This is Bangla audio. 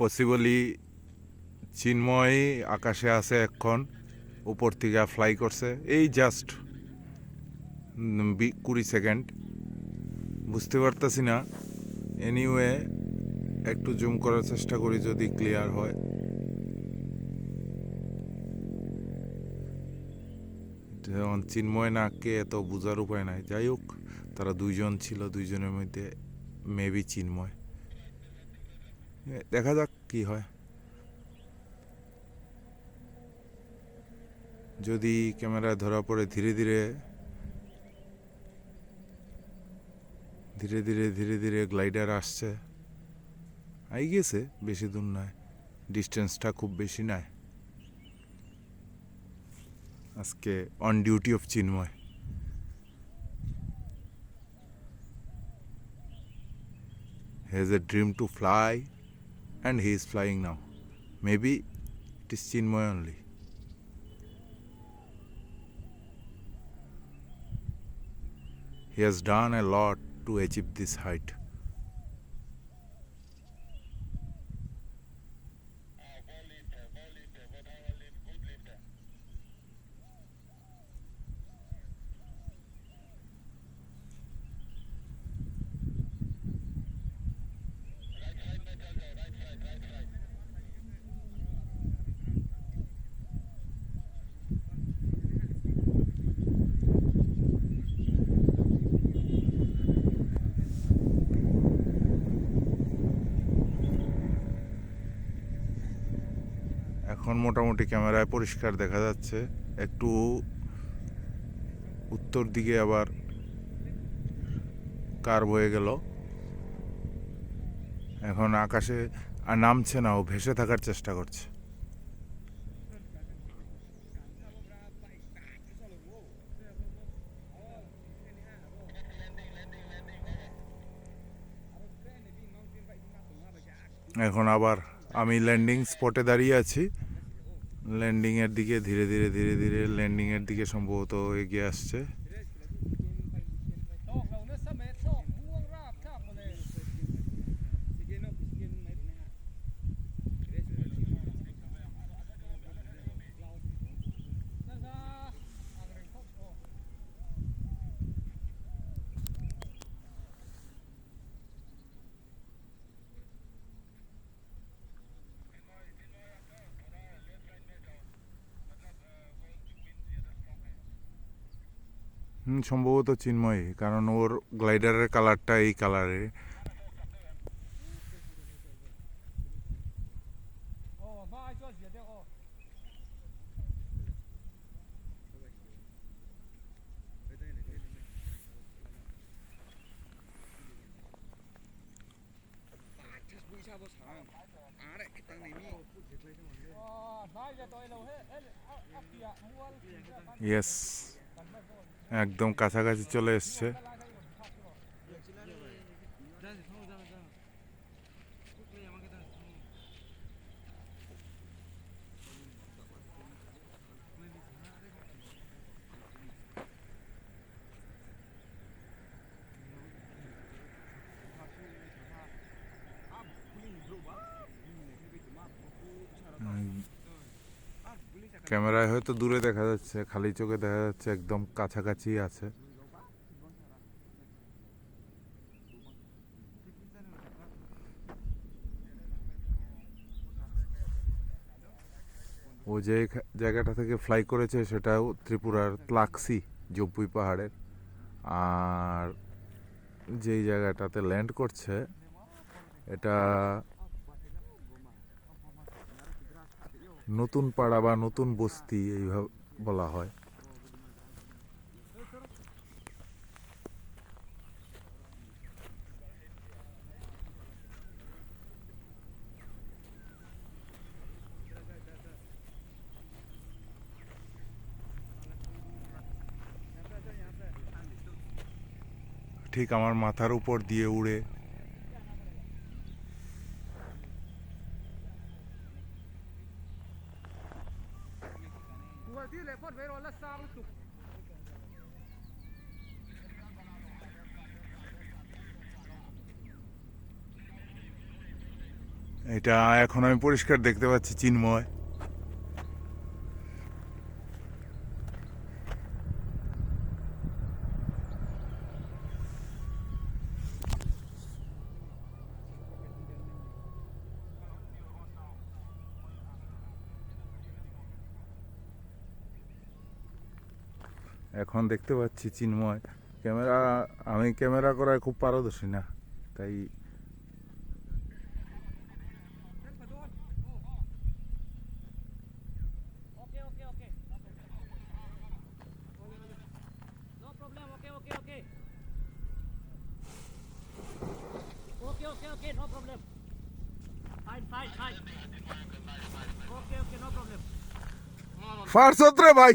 পসিবলি চিন্ময় আকাশে আছে এখন, উপর থেকে ফ্লাই করছে এই জাস্ট 20 সেকেন্ড, বুঝতে পারতেছি না। এনিওয়ে একটু জুম করার চেষ্টা করি যদি ক্লিয়ার হয়। যেমন চিন্ময় না কে এত বোঝার উপায় নাই। যাই হোক, তারা দুইজন ছিল, দুইজনের মধ্যে মেবি চিন্ময়। দেখা যাক কি হয়। যদি ক্যামেরায় ধরা পড়ে ধীরে ধীরে ধীরে ধীরে ধীরে ধীরে গ্লাইডার আসছে, আই গেছে, বেশি দূর নয়, ডিস্টেন্সটা খুব বেশি নয়। আজকে on duty of Chinmoy. He has a dream to fly and he is flying now. Maybe it is Chinmoy only. He has done a lot to achieve this height. এখন মোটামুটি ক্যামেরায় পরিষ্কার দেখা যাচ্ছে। একটু উত্তর দিকে আবার কার্ভ হয়ে গেল। এখন আকাশে আর নামছে না, ও ভেসে থাকার চেষ্টা করছে। এখন আবার আমি ল্যান্ডিং স্পটে দাঁড়িয়ে আছি। ল্যান্ডিংয়ের দিকে ধীরে ধীরে ধীরে ধীরে ল্যান্ডিংয়ের দিকে সম্ভবত এগিয়ে আসছে। সম্ভবত চিন্ময়, কারণ ওর গ্লাইডারের কালারটা এই কালারে। ইয়েস, একদম কাছাকাছি চলে এসছে। ক্যামেরায় হয়তো দূরে দেখা যাচ্ছে, খালি চোখে দেখা যাচ্ছে একদম কাছাকাছি আছে। ও যে জায়গাটা থেকে ফ্লাই করেছে সেটাও ত্রিপুরার ত্লাক্সি জব্বুই পাহাড়ের। আর যেই জায়গাটাতে ল্যান্ড করছে এটা নতুন পাড়া বা নতুন বস্তি এইভাবে বলা হয়। ঠিক আমার মাথার উপর দিয়ে উড়ে এটা এখন আমি পরিষ্কার দেখতে পাচ্ছি চিন্ময়। এখন দেখতে পাচ্ছি চিন্ময়। আমি ক্যামেরা করায় খুব পারদর্শী না, তাই Okay, okay, okay. No problem. Okay, okay, okay. Okay, okay, okay. No problem. Fine, fine, fine. Okay, okay, no problem. ফারসত রে ভাই।